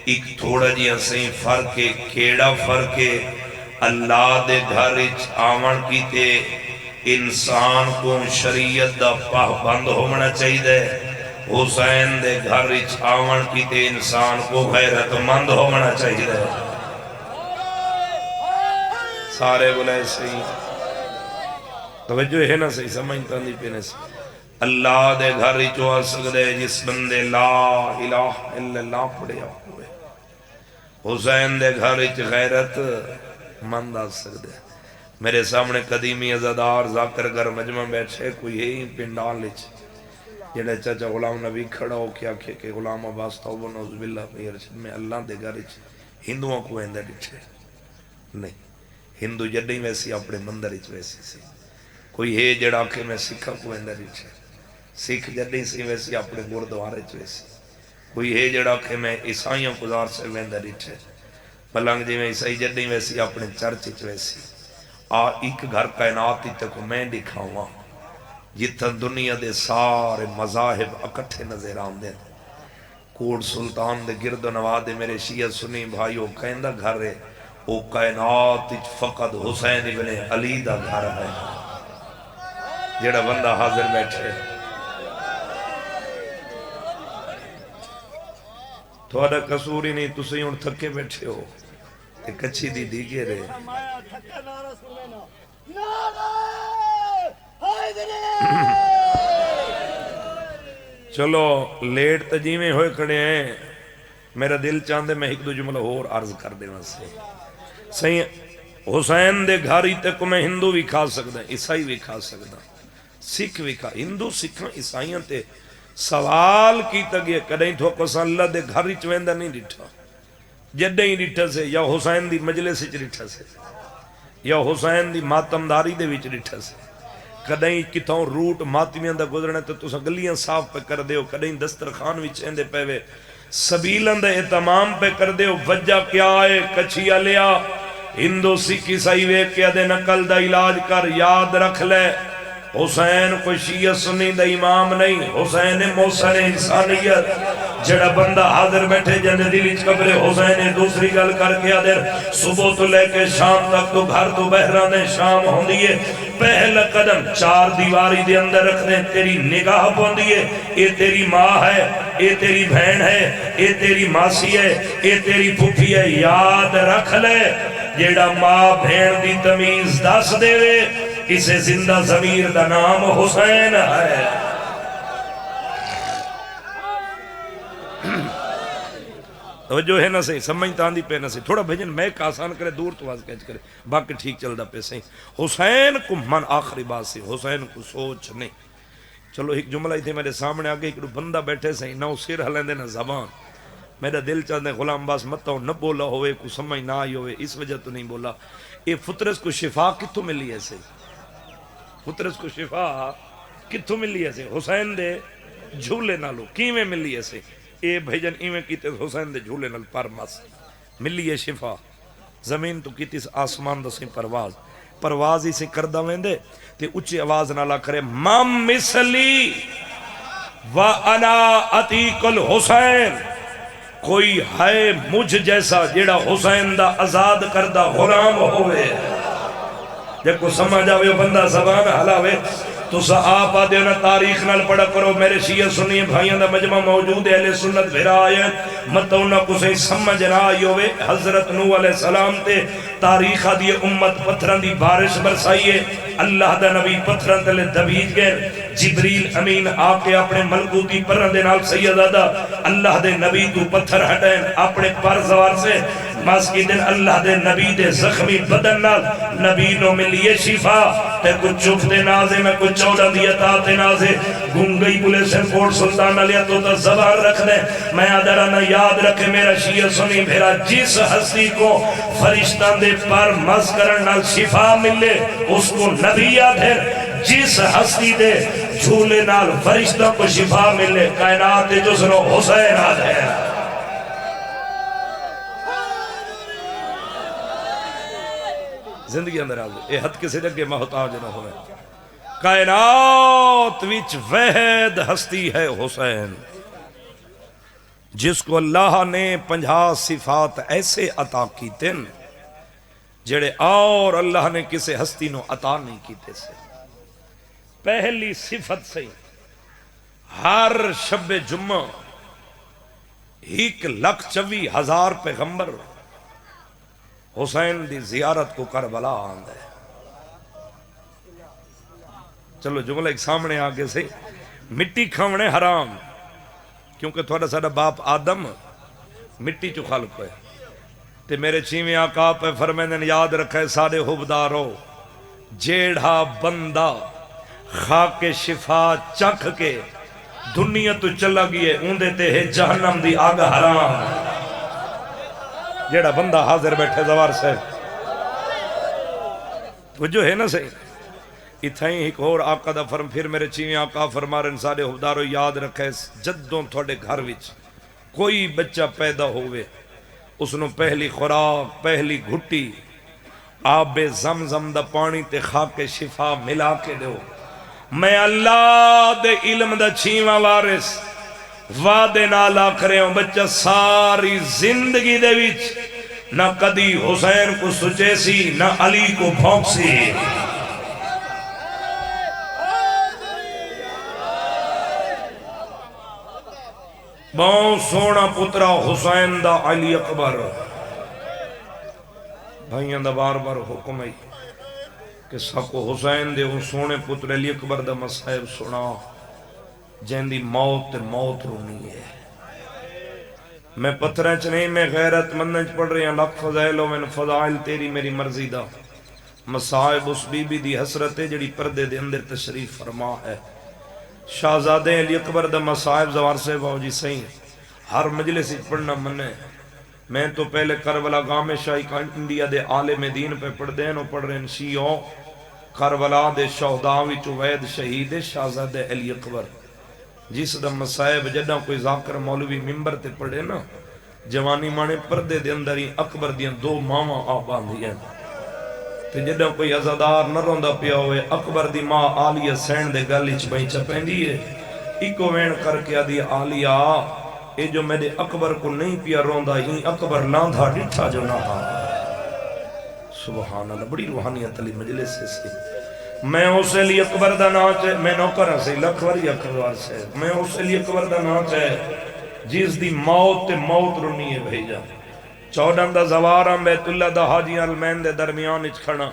ایک تھوڑا جی سی فرق ہے، کیڑا فرق ہے؟ اللہ دے گھر آون کیتے انسان کو شریعت دا پابند ہونا چاہیے، حسین دے گھر آون کیتے انسان کو غیرت مند ہونا چاہیے۔ سارے بولے صحیح توجہ ہے نا، صحیح سمجھتا نہیں پینے سے۔ اللہ دے گھر جو آ سکتے جس بندے لا الہ الا اللہ پڑھیا ہوئے، حسین دے گھر غیرت مند آ سکتے۔ میرے سامنے قدیمی عزادار ذاکر گر مجمع بیٹھے، کوئی ہے ہی پنڈال لچ جڑے چاچا غلام نبی کھڑا ہو کیا کہ غلام عباس توبہ نعوذ باللہ میرشد میں اللہ دے گھر ہندوؤں کو اندر ڈٹھے نہیں، ہندو جڑیں ویسی اپنے مندر ویسی سی۔ کوئی ہے جڑا کہ میں سکھا کو اندر ڈٹھے، سکھ جڑیں سی ویسی اپنے گردوارے ویسی۔ کوئی ہے جڑا کہ میں عیسائیوں گزار سے اندر ڈٹھے، پلنگ جی میں عیسائی جڑیں ویسی اپنے چرچ ویسی۔ ایک گھر کائنات تک میں دکھاؤں جتنا دنیا دے سارے مذاہب اکٹھے نظر آندے، کوٹ سلطان دے گرد و نواح دے میرے شیعہ سنی بھائیو کہندہ گھر ہے، وہ کائنات فقط حسین ابن علی دا گھر ہے۔ جڑا بندہ حاضر بیٹھے تھوڑا قصور ہی نہیں، تسی ان تھکے بیٹھے ہو تے کچھی دی دیگے رہے۔ چلو لیٹ تجیمیں ہوئے کھڑے ہیں، میرا دل چاندے میں ایک دو جملہ اور عرض کر دے واسے۔ صحیح حسین دے گھاری تک میں ہندو بھی کھا سکتا ہے، عیسائی بھی کھا سکتا، سکھ بھی کھا، ہندو سکھاں عیسائیاں تے سوال کی تگئے کدیں تو کسا اللہ دے گھاری چویندہ نہیں ڈٹھا، جدیں ہی ڈٹھا سے یا حسین دی مجلس وچ ڈٹھا سے یا حسین دی ماتمداری دے وچ ڈٹھا سے، کدیں کتوں روٹ ماتمیاں دا گزرنے تو تسا گلیاں صاف پہ کر دیو، کدیں دسترخان وچ اندے پہوے سبیلن دے اہتمام پہ کر دیو۔ وجہ کیا ہے؟ کچھیا لیا ہندو سکھ عیسائی وے کے دے نقل دا علاج کر، یاد رکھ لے حسین کوئی شیعہ سنی دا امام نہیں، حسین محسن انسانیت۔ جڑا بندہ حاضر بیٹھے جن دل قبر حسین دوسری گل کر کے آدھر صبح تو لے کے شام تک تو گھر تو بہرانے شام ہوں دیئے، پہلا قدم چار دیواری دے اندر رکھ دیں، تیری نگاہ پون دیئے، اے تیری ماں ہے، اے تیری بہن ہے، اے تیری ماسی ہے، اے تیری پھوپھی ہے۔ یاد رکھ لے جیڑا ماں بہن دی تمیز دس دے وے اسے زندہ ضمیر دا نام حسین ہے۔ توجہ ہے نا صحیح سمجھتا آندھی پہ نا صحیح، تھوڑا بھجن میں ایک آسان کرے دور تو آز کہچ کرے باقی ٹھیک چل دا پہ صحیح۔ حسین کو من آخری بات سے حسین کو سوچ نہیں۔ چلو ایک جملہ ہی تھے میرے سامنے آگے، ایک بندہ بیٹھے صحیح نہ سر ہلیں دے نہ زبان، میرا دل چاہتے ہیں غلام عباس متاؤ نہ بولا ہوئے کو سمجھ نہ آئی ہوئے، اس وجہ تو نہیں بولا۔ یہ فطرت کو شفا کتوں ملی ہے سے؟ فطرت کو شفا کتوں ملی ہے سے؟ حسین دے جھولے نالو کیویں ملی ہے سے؟ اے بھجن ایویں کیتے حسین دے جھولے نال پر مس ملی ہے شفا۔ زمین تو کیتی آسمان دا سی پرواز ہی سے کردہ ویندے تے اچھی آواز نالا کرے مم مثلی وانا عتیق الحسین، کوئی ہے مجھ جیسا جیڑا حسین دا آزاد کردہ غلام ہوئے۔ جب کو سمجھ آوے بندہ زبان حلاوے تو آپ آدھے نا تاریخ نال پڑھا کرو، میرے شیعہ سنی بھائیاں دا مجمع موجود ہے، اہل سنت بھیرا آئے متونا کو سے سمجھ نہ آئی ہوئے۔ حضرت نوح علیہ السلام تے تاریخ آدھی امت پتھران دی بارش برسائیے، اللہ دا نبی پتھران تلے دبیج گئے، جبریل امین آکے اپنے ملکوتی پرن دے نال سیدادہ اللہ دے نبی تو پتھر ہٹائیں اپنے پر زوار سے ماس کی دن اللہ دے نبی دے زخمی بدن نال نبی نو ملیے شفا تے کچھ چوک دے نازے میں کچھ چودہ دیتا تے نازے گنگئی بولے سے کوٹ سلطان علیہ تو تا زبان رکھ دیں۔ میں آدھرانا یاد رکھے میرا شیعہ سنی بھیرا جس ہستی کو فرشتان دے پر مس کرن نال شفا ملے اس کو نبی آدھر، جس ہستی دے جھولے نال فرشتوں کو شفا ملے کائنات جو سنو حسین آدھر۔ زندگی اندر آگے اے حد کسی لگے محتاج نہ ہوئے، کائنات وچ وحد ہستی ہے حسین۔ جس کو اللہ نے 50 صفات ایسے عطا کیتے جڑے اور اللہ نے کسی ہستی نو عطا نہیں کیتے سے. پہلی صفت سے ہر شب جمعہ 1,24,000 پیغمبر حسین دی زیارت کو کربلا آندا ہے. چلو جملہ ایک سامنے آگے سے مٹی کھاونے حرام کیونکہ تھوڑا ساڑا باپ آدم مٹی چو خلق ہے تے میرے چیویں آقا پہ فرمیندن یاد رکھے سارے حبدارو جیڑھا بندہ خاک شفا چکھ کے دنیا تو چلا گئے اوندے تے ہے جہنم دی آگ حرام. جیڑا بندہ حاضر بیٹھے زوار سے وہ جو ہے نا صحیح اتھائیں ایک اور آقا دا فرم پھر میرے چیویں آقا فرمارن سارے حبدارو یاد رکھے جدوں تھوڑے گھر وچ کوئی بچہ پیدا ہوئے اس نو پہلی خوراک پہلی گھٹی آب زمزم دا پانی تے خاک شفا ملا کے دو. میں اللہ دے علم دا چھیواں وارث وعدے نال آکھرے ہوں بچہ ساری زندگی دے وچ نہ کدی حسین کو سچے سی نہ علی کو پھونک سی. بہت سونا پترا حسین دا علی اکبر بھائیاں دا بار بار حکم ہے کہ سکو حسین دے وہ سونے پتر علی اکبر دا مصائب سنا جن دی موت موت رونی ہے. میں پتھریں چ نہیں میں غیرت مندنچ پڑھ رہی ہیں لکھ فضائلوں میں فضائل تیری میری مرضی دا مصائب اس بی بی دی حسرت ہے جڑی پردے دے اندر تشریف فرما ہے. شاہزادے علی اکبر دا مصائب زوار سے باؤ جی صحیح ہر مجلس پڑھنا منے. میں تو پہلے کربلا گام شاہی کا انڈیا دے عالم دین پہ پڑھ دین اور پڑھ رہے ہیں شیعوں کربلا دے شہداوی چوید شہید شاہزادے علی اکبر جس دا مصائب جدہ کوئی ذاکر مولوی ممبر تے پڑھے نا جوانی مانے پردے دے اندر ہی اکبر دیاں 2 ماما آبان دیاں تے جدہ کوئی عزادار نہ روندہ پیا ہوئے اکبر دی ماں آلیہ سین دے گلی چپیں چپیں دیئے ایکو وین کر کے دی آلیہ اے جو میرے اکبر کو نہیں پیا روندہ ہی اکبر لاندھا ڈٹھا جو نہ ہاں. سبحان اللہ بڑی روحانیت علی مجلس سے میں اسے لی اکبر دا ناچ ہے میں نوکر سے لکھوری اکبر سے میں اسے لی اکبر دا ناچ ہے جس دی موت موت رونی ہے بھیجا. 14 دا زوارہ بیت اللہ دا حاجی المین دے درمیان اچ کھڑا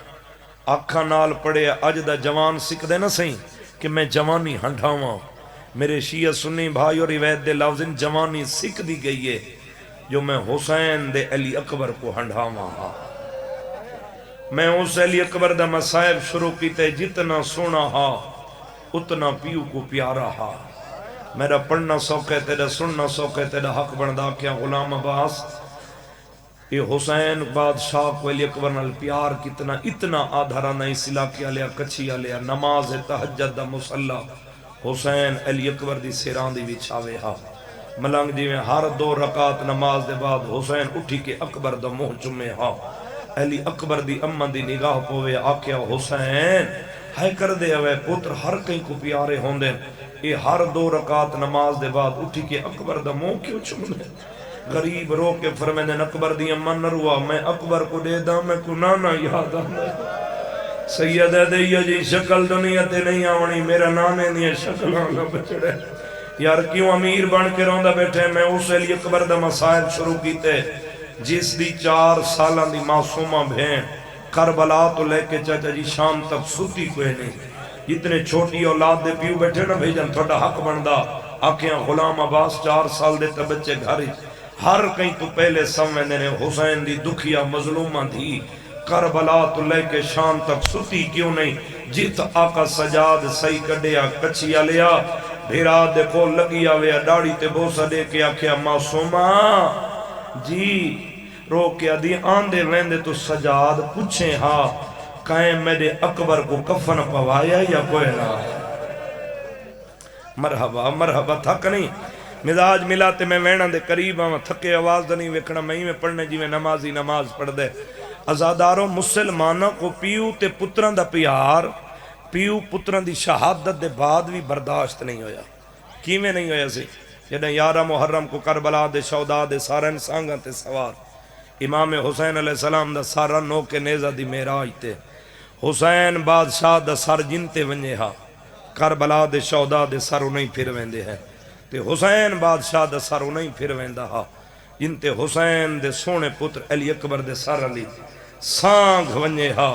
آکھا نال پڑے اج دا جوان سکھ دے نا سہیں کہ میں جوانی ہنڈھاواں. میرے شیعہ سنی بھائی اور روایت دے لفظ جوانی سکھ دی گئی ہے جو میں حسین دے علی اکبر کو ہنڈھاواں ہاں. میں اس علی اکبر دا مصائب شروع کیتے جتنا سونا ہا اتنا پیو کو پیارا ہا. میرا پڑھنا سوکے تیرا سننا سوکے تیرا حق بندہ کیا غلام عباس یہ حسین بادشاہ کو علی اکبر نال پیار کتنا اتنا آدھرانا اس علاقے لیا کچھی لیا نماز تہجد دا مصلح حسین علی اکبر دی سیران دی وچھاوے ہا. ملنگ جی میں ہر 2 رکعت نماز دے بعد حسین اٹھی کے اکبر دا منہ چمے ہا. علی اکبر دی امن دی نگاہ پوے آکیا حسین ہے کر دے ہوئے پتر ہر کہیں کو پیارے ہوندے یہ ہر 2 رکعت نماز دے بعد اٹھی کے اکبر دا منہ کیوں چمنے. غریب رو کے فرمیندے اکبر دی امن نہ روا میں اکبر کو دے دا میں کو نانا یاد آنے سید دیا جی شکل دنیا تے نہیں آونی میرا نانے نہیں شکل آنا بچڑے یار کیوں امیر بن کے روندہ بیٹھے. میں اسے علی اکبر دا مصائب شروع کیتے جس دی 4 سالان دی معصومہ بھین کربلا تو لے کے چاچا جی شام تک سوتی کوئی نہیں. جتنے چھوٹی اولاد دے پیو بیٹھے نا بھیجن تھوڑا حق بندہ آکھیاں غلام عباس 4 سال دے تے بچے گھر ہر کہیں تو پہلے سمجھنے نے حسین دی دکھیا مظلومہ تھی کربلا تو لے کے شام تک سوتی کیوں نہیں. جت آقا سجاد صحیح کڈیا کچھیا لیا بھیرا دے کو لگیا ویا ڈاڑی تے بوسا دے کے آکھیا معصومہ جی رو کے دی آندے ویندے تو سجاد پوچھیں ہاں کہیں میرے اکبر کو کفن پوایا یا کوئی نہ. مرحبا مرحبا تھک نہیں مزاج ملاتے میں وینا دے قریب آواں تھکے آواز دا نہیں وکھنا میں پڑھنے جی میں نمازی نماز پڑھ دے. ازاداروں مسلمانوں کو پیو تے پتران دا پیار پیو پتران دی شہادت دے بعد بھی برداشت نہیں ہویا. کیویں نہیں ہویا سی جدیں 11 محرم کو کربلا دے شہداء دے سارن سانگاں تے سوار امام حسین علیہ السلام دا سارا نو کے نیزہ دی معراج تے حسین بادشاہ دا سر جن تے ونجے ہا کربلا دے شہداء دے سر انہیں پھر ویندے ہیں تے حسین بادشاہ دا سر انہیں پھر ویندا ہا جن تے حسین دے سونے پتر علی اکبر دے سر علی سانگ ونجے ہا۔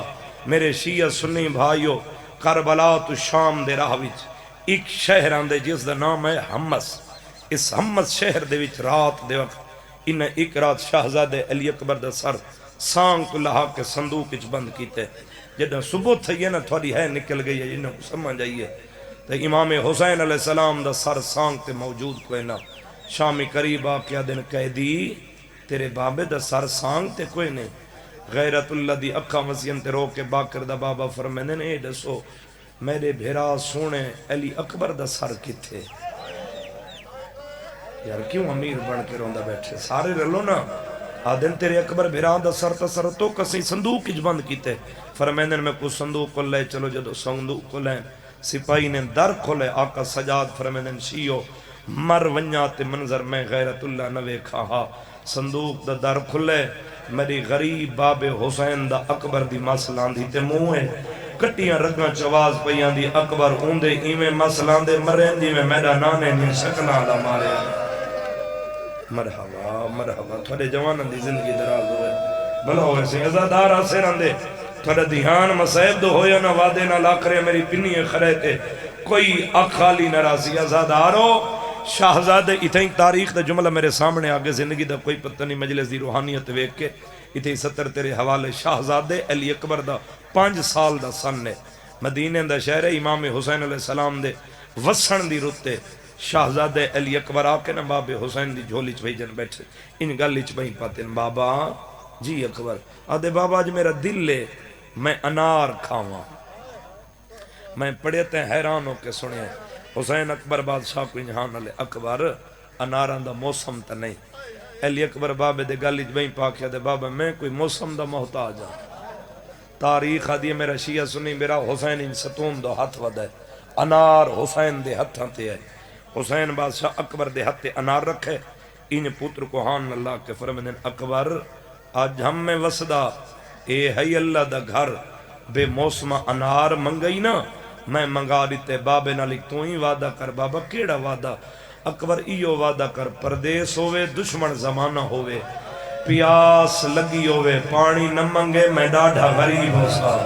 میرے شیعہ سنی بھائیو، کربلا تو شام دے راہ وچ ایک شہر آندے جس دا نام ہے حمص۔ اس حمص شہر دے وچ رات دے وقت انہیں ایک رات شہزادے علی اکبر دا سر سانگ تو لہا کے صندوق وچ بند کیتے۔ جدہ صبح تھئیے نا تھوڑی ہے نکل گئی ہے جنہوں کو سمجھ آئیے تو امام حسین علیہ السلام دا سر سانگ تے موجود کوئی نہ۔ شامی قریب آکیا دن کہہ دی تیرے بابے دا سر سانگ تے کوئی نہیں۔ غیرت اللہ دی اکھا مسیحن تے رو کے باکر دا بابا فرمینے نے اے دسو میرے بھیرا سونے علی اکبر دا سر کتے؟ یار کیوں امیر بن کے روندہ بیٹھے سارے رلو نا آدن تیرے اکبر بھیرا دا سر تا سر تو کسی صندوق اچ بند کیتے۔ فرمینے میں کو صندوق کو لے چلو جدو صندوق کو لیں سپاہی نے در کھولے آقا سجاد فرمینے شیعو مر ونیات منظر میں غیرت اللہ نوے کھاہا۔ صندوق دا در کھلے میری غریب باب حسین دا اکبر دی مسلان دی تے موئے کٹیاں رگاں چواز پیاں دی اکبر اوندے ایمیں مسلان دے مرین دی میں میرا نانے نے شکنا دا مارے۔ مرحبا مرحبا تھوڑے جوانان دی زندگی دراز ہوئے بھلا ہوئے سے ازادار آسے رندے تھوڑے دھیان مسائب دو ہویا نہ وعدے نہ لاکرے میری پنی خرے تے کوئی اخالی نہ راسی ازادارو شاہزادے اتنی تاریخ دا جملہ میرے سامنے آگے زندگی دا کوئی پتہ نہیں مجلس دی روحانیت ویک کے اتنی 70 تیرے حوالے شاہزادے علی اکبر دا 5 سال دا سن نے مدینہ دا شہر امام حسین علیہ السلام دے وسن دی رتے شاہزادے علی اکبر آکے نا باب حسین دی جھولی چھ بھیجن بیٹھے ان گلی چھ بھئی پاتے بابا جی اکبر آدھے بابا آج میرا دل لے میں انار کھاواں میں پڑھتے حیران ہو کے سنے حسین اکبر بادشاہ کو انجہان علی اکبر اناران دا موسم تا نہیں علی اکبر بابے دے گلی چھ بھئی پاکیا دے بابا میں کوئی موسم دا محتاج ہاں تاریخ آدھی میرا شیعہ سنی میرا حسین ان ستون دا ہاتھ ود ہے انار حسین دے ہتھاں تے ہے حسین بادشاہ اکبر دے ہتھے انار رکھے ان پتر کو ہان اللہ کے فرمین اکبر آج ہم میں وسدا اے ہے اللہ دا گھر بے موسم انار منگئی نا میں منگا دیتے بابے نالک تو ہی وعدہ کر بابا کیڑا وعدہ اکبر ایو وعدہ کر پردیس ہوئے دشمن زمانہ ہوئے پیاس لگی ہوئے پانی نہ منگے میں ڈاڑھا غریب ہو سا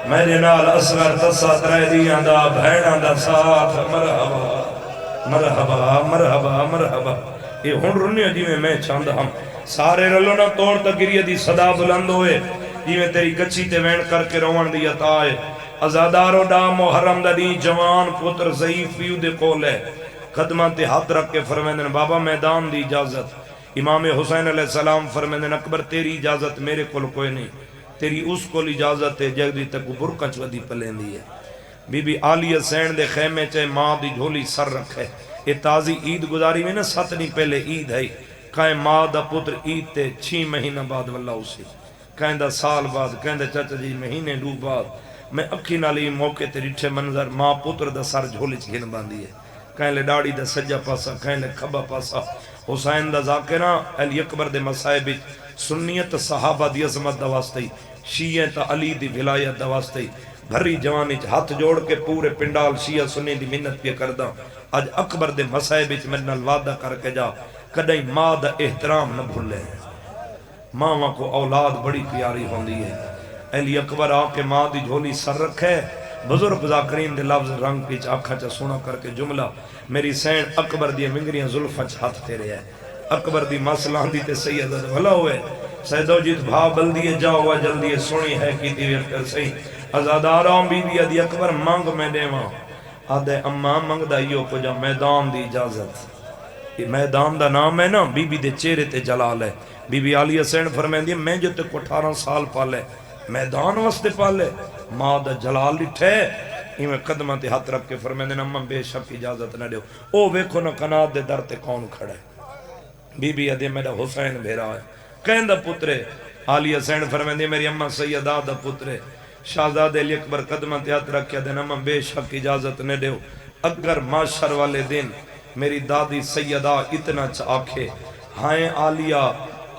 میرے نال اصغر تسا ترے دیاں دا بھیناں دا ساتھ مرحبا مرحبا مرحبا مرحبا یہ ہن رنیا جی میں چاند ہم سارے رلو نہ توڑ تکریہ دی صدا بلند ہوئے جی میں تیری کچھی تے وین کر کے روان دی عطا ہے ازادارو ڈا محرم دا دی جوان پتر ضعیف پیو دے کول ہے قدمہ تے ہاتھ رکھ کے فرمیندن بابا میدان دی اجازت امام حسین علیہ السلام فرمیندن اکبر تیری اجازت میرے کول کوئی نہیں تیری اس کول اجازت ہے جگدی تک برکچ ودی پلین دی ہے بی بی آلیہ سین دے خیمے چاہے ماں دی جھولی سر رکھے یہ تازی عید گزاری میں نا 7 دن پہلے عید ہے کہیں ماں دا پتر عید تے 6 مہینہ بعد واللہ اسی کہیں دا سال بعد کہیں دا چچا جی مہینے دو بعد میں اکھی نالی موقع تے ریٹھے منظر ماں پتر دا سر جھولی چھ باندھی ہے کہیں لے ڈاڑی دا سجا پاسا کہیں لے کھبا پاسا حسین دا ذاکرہ علی اکبر دے مسائب سنیت صحابہ دی عظمت دا واسطے شیعہ تا علی دی ولایت دا واسطے بھری جوانی ہاتھ جوڑ کے پورے پنڈال شیعہ سنی دی منت پہ کردہ آج اکبر دے مسائب میں نال وعدہ کر کے جا کدیں ماں دا احترام نہ بھولے ماں کو اولاد بڑی پیاری ہوندی ہے علی اکبر آ کے ماں دی جھولی سر رکھے بزرگ ذاکرین دے لفظ رنگ پیچ آنکھا چا سونا کر کے جملہ میری سین اکبر دی منگریاں زلفہ ہاتھ تیرے ہے اکبر دی مسلان دی تے سید بھلا ہوئے سیدو جیت بھا بلدی جاؤ ہوا جلدی سونی ہے کی دیویت کر سہی ازاداروں بی بی ادی اکبر مانگ میں دیواں آدھے اماں مانگ دا ایو کو جا میدان دی اجازت یہ میدان دا نام ہے نا بی بی دے چہرے تے جلال ہے بی بی آلیہ سین فرمین دی میں جو تے کو 18 سال پالے میدان وستے پالے ماں دا جلال لٹھے ایمیں قدمہ تے ہاتھ رکھ کے فرمین دی اماں بے شک اجازت نہ دیو او ویکھو نا قنات دے در تے کون کھڑے بی بی ادی میرا حسین بھیرا ہے کہیں دا پترے آلیہ سین فرمین دی میری اماں سیدہ دا پترے شہزاد علی اکبر قدمہ تیات رکھیا دن امم بے شک اجازت نے دیو اگر معاشر والے دن میری دادی سیدہ اتنا آکھے ہائیں آلیا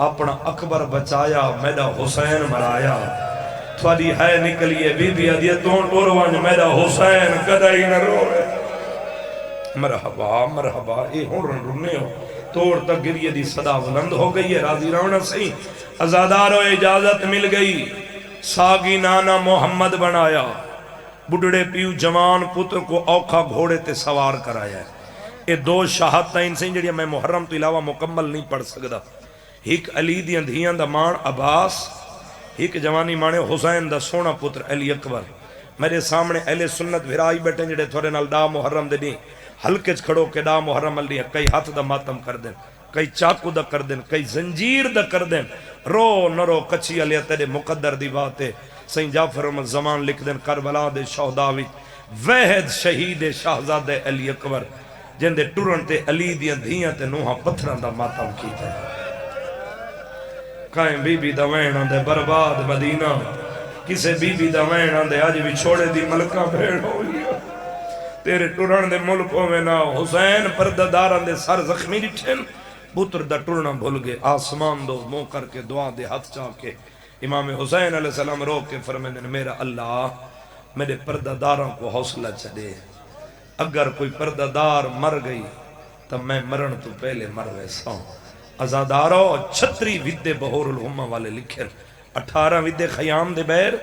اپنا اکبر بچایا میرا حسین مرایا تھوڑی ہے نکلیے بی بی ادیے تون ٹوروانج میرا حسین کدائی نہ روے مرحبا مرحبا اے ہون رنے ہو توڑ تک گریہ دی صدا بلند ہو گئی ہے راضی رونا صحیح ازادارو اجازت مل گئی ساگی نانا محمد بنایا بڑھڑے پیو جوان پتر کو اوکھا گھوڑے تے سوار کرایا ہے یہ دو شہادتیں سے جڑیاں میں محرم تو علاوہ مکمل نہیں پڑھ سکدا ایک علی دیاں دھیاں دا مان عباس ایک جوانی مانے حسین دا سونا پتر علی اکبر میرے سامنے اہل سنت بھرائی بیٹھے جڑے تھوڑے نال ڈا محرم دے نہیں ہلکے کھڑو کے ڈا محرم علی کئی ہاتھ دا ماتم کر دیں کئی چاکو دا کر دیں کئی زنجیر دا کر دیں رو نرو کچھی علی تیرے مقدر دی باتیں سین جعفر احمد زمان لکھ دیں کربلا دے شہداوی وحد شہید شہزاد علی اکبر جن دے ٹورن تے علی دیاں دھیاں تے نوہاں پتھران دا ماتم کیتا ہے کائیں بی بی دا ویناں دے برباد مدینہ کسے بی بی دا ویناں دے آج بھی چھوڑے دی ملکہ بھیڑ ہو لیا تیرے ٹورن دے ملکوں میں نہ حسین پردداران دے سر زخمی ڈٹھن پتر دا ٹورنا بھول گئے آسمان دو مو کر کے دعا دے ہاتھ چاہ کے امام حسین علیہ السلام رو کے فرمائے میرا اللہ میرے پردداروں کو حوصلہ چڑھے اگر کوئی پرددار مر گئی تو میں مرن تو پہلے مر ویسا ہوں ازادارو 36 ودے بہور الہمہ والے لکھیں 18 ودے خیام دے بیر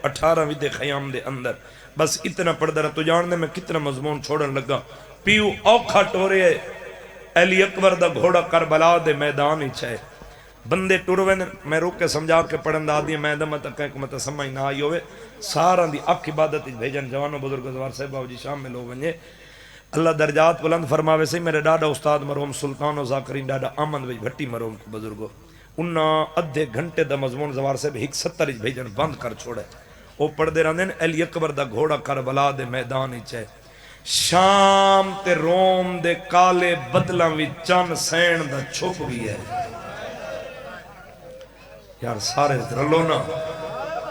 18 ودے خیام دے اندر بس اتنا پڑھ در تو جاننے میں کتنا مضمون چھوڑن لگا پیو اوکھا ٹورے علی اکبر دا گھوڑا کربلا دے میدان ہی چھے بندے ٹوروے میں روک کے سمجھا کے پڑھن دا دی میں دمت کہیں کہ مت سمجھ نہ آئی ہوئے سارا دی اک عبادت بھیجن جوانوں بزرگ زوار صاحب باو جی شام میں لوگ ونجے اللہ درجات بلند فرماوے سے میرے ڈاڈا استاد مرحوم سلطان و ذاکرین ڈاڈا آمن وی بھٹی مرحوم کو بزرگو انہاں ادھے گھنٹے دا مضمون زوار صاحب 170 بھیجن بند کر چھوڑے وہ پڑھ دے رہنے علی اکبر دا گھوڑا کربلا دے میدان ہی چاہے شام تے روم دے کالے بدلاں وی چن سین دا چھپ بھی ہے یار سارے رلونا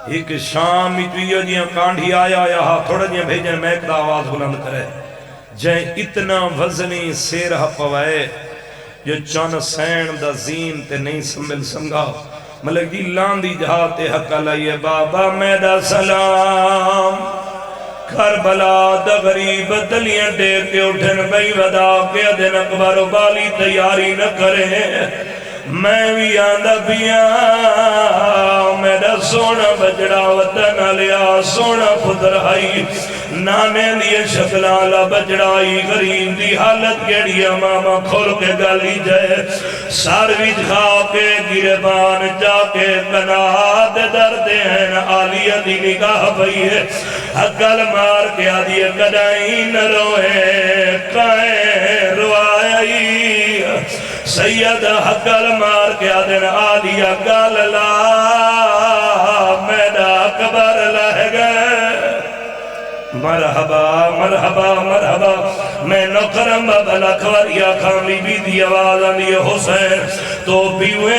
ایک شام ہی تویہ جیاں کانڈھی آیا یہاں تھوڑا جیاں بھیجن میں ایک دا آواز بلند کرے جائیں اتنا وزنی سیرہ پوائے جو چن سین دا زین تے نہیں سمبل سنگا ملک جی لاندی جہاتے حق علیہ بابا میرا سلام کربلا دا غریب دلیاں ڈیر کے اٹھن بھئی ودا کے دن اکبر و بالی تیاری نہ کرے میں بھی آندہ بیا میرا سونا بجڑا وطن لیا سونا پتر آئی نانے لیے شکلالا بجڑائی غریب دی حالت کیڑیا ماما کھول کے گالی جائے ساروی جھا کے گربان جا کے کناد درد ہیں آلیہ دی نگاہ بھئی ہے حقل مار کے آدھی کدائی نہ روئے کائیں روائی سید حقل مار کے آدھن آلیہ گال لا میرا اکبر لہ گئے مرحبا مرحبا مرحبا میں نکرم بابا کھوریا کھامی بھی دی آواز آنی حسین تو بیوے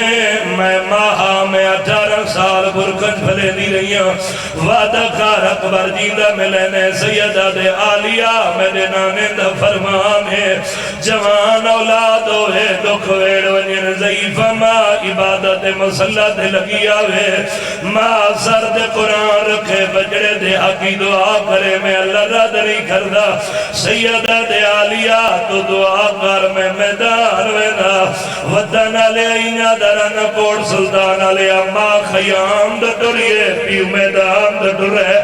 میں ماہا میں 18 سال برکت بھلے دی رہی ہوں وعدہ کار اکبر جیندہ ملنے سیدہ دے آلیہ میرے نانے دا فرمان ہے جوان اولاد ہوئے دکھ ویڑ ونین ضعیف ماں عبادت مسلح دے لگی آوے ماں سرد قرآن رکھے بجڑے دے حقی دعا کرے میں اللہ رد نہیں کردہ سیدہ دے آلیہ تو دعا کر میں میدان وینا ودن علی اینہ درن کوڑ سلطان علی ماں خیام دا ڈریے پیو میدان دا ڈرے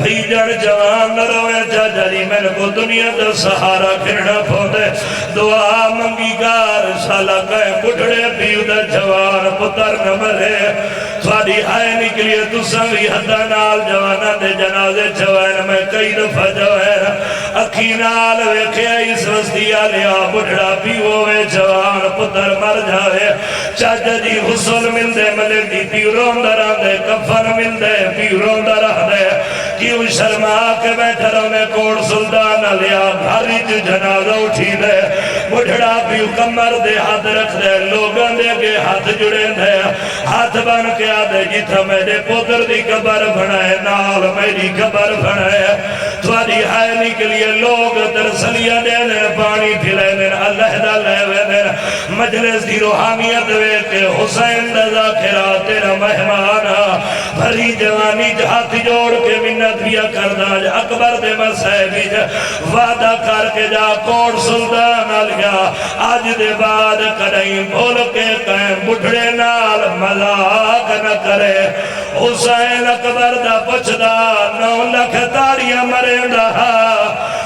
بھیجن جوان روے جا جی میں کو دنیا دا سہارا کھرنا پھوندے دعا منگی گار سالہ کہیں بڑھڑے پیو دا جوان پتر نہ مرے تھوڑی آئے نکلیے تو سنگی حدہ نال جوانا دے جنازے جوان میں کئی دفعہ جوان اکھی نال ویکھے اس وستی آلیا بڑھڑا پیوے جوان پتر مر جائے چاچ جی حسن مل دے ملک دی پیو روندہ رہ دے کفن مل دے پیو روندہ رہ دے کیوں شرما کے بیٹھا رونے کوڑ سلطان علیہ گھاری جو جنازہ اٹھی دے بڑھڑا پیو کمر دے ہاتھ رکھ دے لوگاں دے کے ہاتھ جڑے دے ہاتھ بن کے آدھے جتھا میرے پتر دی قبر بنائے نال میری قبر بنائے تھوڑی حائنی کے لیے لوگ درسلیہ دینے پانی پھلے اللہ دا لے مجلس دی روحانیت وے کہ حسین دا ذاکرہ تیرا مہمان بھری جوانی ہاتھ جوڑ کے منت بیا کردہ اکبر دے مسائبی وعدہ کر کے جا کوڑ سلطان آلیا آج دے بعد کریں بھول کے کہیں بڑھڑے نال مذاق نہ کرے حسین اکبر دا پچھدا 9 لکھ تاریاں مرین رہا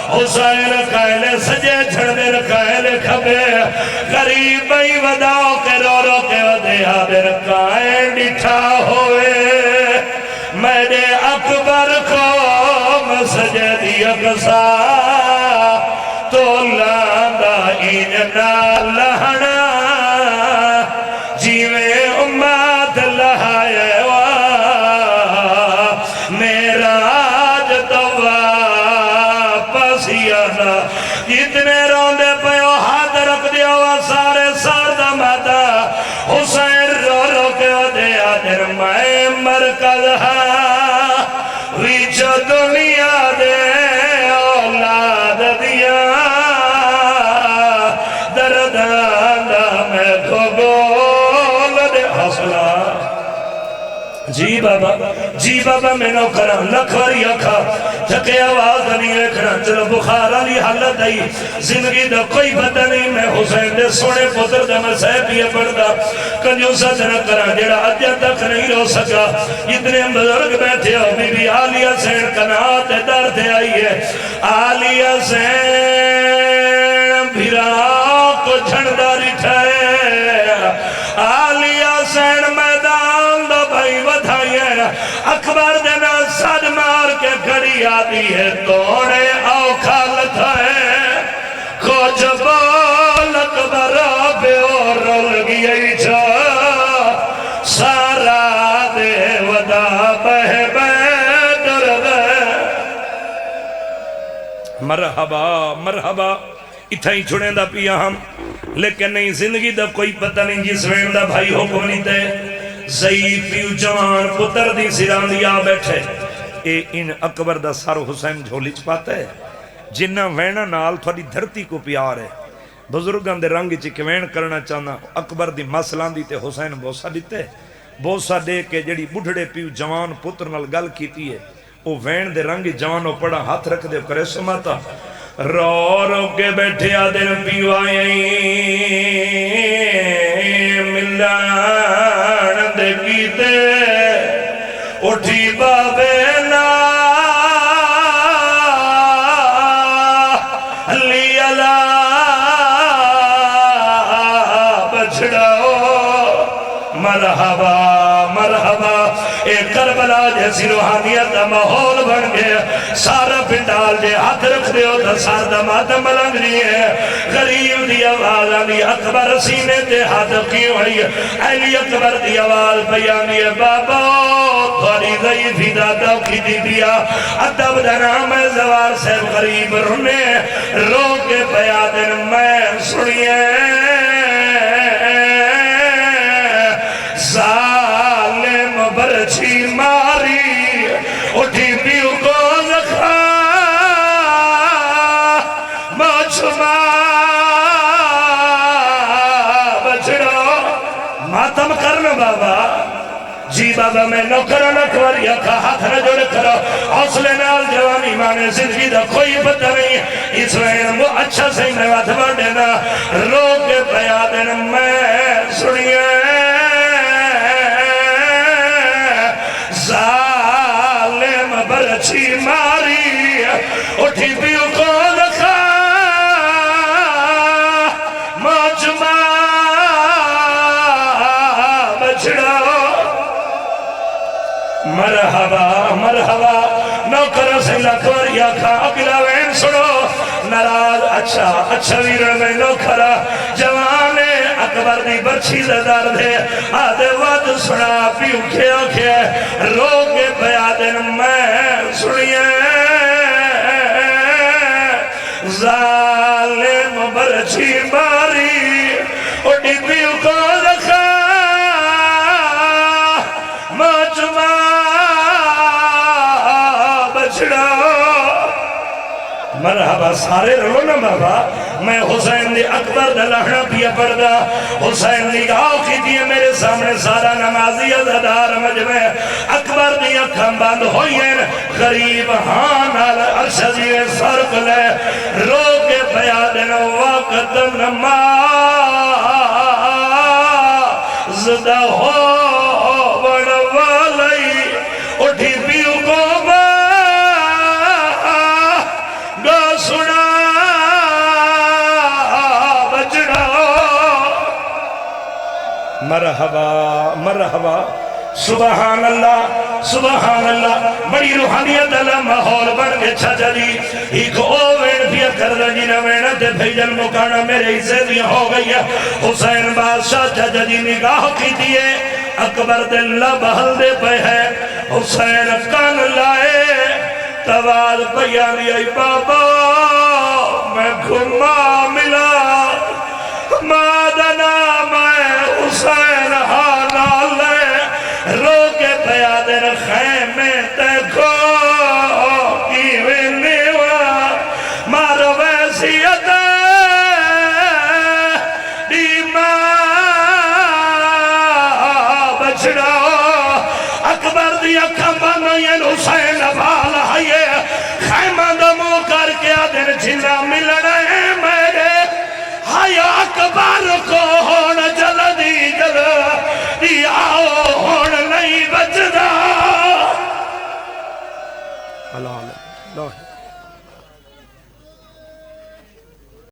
حسین کہلے سجے چھڑنے کہلے کھبے قریب بھئی وداؤ کے رو رو کے ودے آدر کائیں ڈٹھا ہوئے میرے اکبر کو مسجے دی اقصا تو لاندہ ایننا لہنا جیوے امت لہائے میرا آج تو واپس آنا جتنے روندے پیو ہاتھ رکھ دیا سارے ساردہ ماتا حسین رو رو کے دے آدر میں مرکز ویچ دنیا دے اولاد دیا درداندہ میں کو گول دے حسلہ جی بابا میں نو کرا لکھوری اکھا تھکے آواز نہیں ایکھنا چلو بخار علی حالت آئی زندگی دا کوئی پتہ نہیں میں حسین دے سونے پتر دا میں سہپیہ پڑھتا کنجوسا جنہ کرا جیڑا ادھیا تک نہیں رو سکا اتنے بزرگ بیٹھے ہو بی بی آلیہ سین کنات در دے آئی ہے آلیہ سین بھیرا کو جھنڈاری ٹھائے آلیہ سین میدان دا بھائی ودھائی ہے اکبر دینا صد مار کے کھڑی آدھی ہے توڑے اوکھا لتا ہے کچھ بول اکبر آبے اور رول گئی چھا سارا دے ودا بہ در دے مرحبا مرحبا اتھا ہی چھوڑیں دا پیا ہم لیکن نہیں زندگی دا کوئی پتہ نہیں جس وین دا بھائی حکم نہیں تے ضعیفیو جوان پتر دی سران دیا بیٹھے اے ان اکبر دا سار حسین جھولی چپاتا ہے جنہ وینہ نال تھوڑی دھرتی کو پیار ہے بزرگان دے رنگ چکے وین کرنا چاہنا اکبر دی مسلان دی تے حسین بوسا دیتے بوسا دے کے جڑی بڑھڑے پیو جوان پتر نال گل کیتی ہے او وین دے رنگ جوانو پڑا ہاتھ رکھ دے کرے سماتا رو رو کے بیٹھے آدھر پیو آئیں ملان دے کیتے اٹھی بابے نا علی اللہ بچڑاؤ مرحبا مرحبا اے کربلا جیسی روحانیت دا ماحول بن گیا سارا پنڈال جے ہاتھ رکھ دے ہو تا سار دا ماتم ملنگ نہیں ہے غریب دی آواز آنی اکبر سینے تے ہاتھ کیوں ہوئی علی اکبر دی آواز بیانی ہے بابا تھوڑی ضعیفی دا دوکی دی بیا ادب دا نام ہے زوار سے غریب رنے رو کے بیادن میں سنیے ظالم برچی ماری اٹھی پیو کو زخا مچھما بچڑو ماتم کرنا بابا جی بابا میں نوکرہ نکوری اکھا ہاتھ نہ جوڑ کرو حوصلے نال جوانی مانے زندگی دا کوئی پتہ نہیں اس وین وہ اچھا سے میں واتھ بڑھ دینا رو کے بیادن میں سنیے ظالم برچی ماری اٹھی پیو کو لکھا مجمع بچڑا مرحبا مرحبا نوکر سے لکھور یا کھا اگلا وین سنو نراز اچھا ویرن میں نوکرہ جوانے اکبر دی برچی زدار دے آدھے واد سنا پیو کھیا کھیا رو کے بیادن میں سنیے ظالم برچی ماری اٹھی پیو کو رکھا بچڑا مرحبا سارے رلو نا بابا میں حسین دی اکبر دا لہنا پیا پڑدا حسین دی گاؤ کی دیئے میرے سامنے سارا نمازی عزدار مجمع اکبر دی اکھم بند ہوئی ہیں غریب ہاں نال ارشدی سرک لے رو کے بیادن وقت نماز دا ہو بڑوالی اٹھی پیو کو مرحبا مرحبا سبحان اللہ بڑی روحانیت اللہ ماحول بن کے چھا جی ایک اوین پیا کردہ جی نہ وینا تے بھیجن مکانا میرے حصے دیا ہو گئی ہے حسین بادشاہ چھا جی نگاہ کی دیئے اکبر دل بہل دے پہ ہے حسین کان لائے تواد پیانی ای بابا میں گھما ملا مادنا میں حسین حالا لے رو کے پیادر خیمے تکو ایویں نیوا مارو ویسیت دیما بچڑا اکبر دی اکھم بانوین حسین بھالا ہے خیمہ دمو کر کے آدھر جھنا ملنے میرے ہایا اکبر کو ہون جلدی جلدی آؤ ہون نہیں بچدا اللہ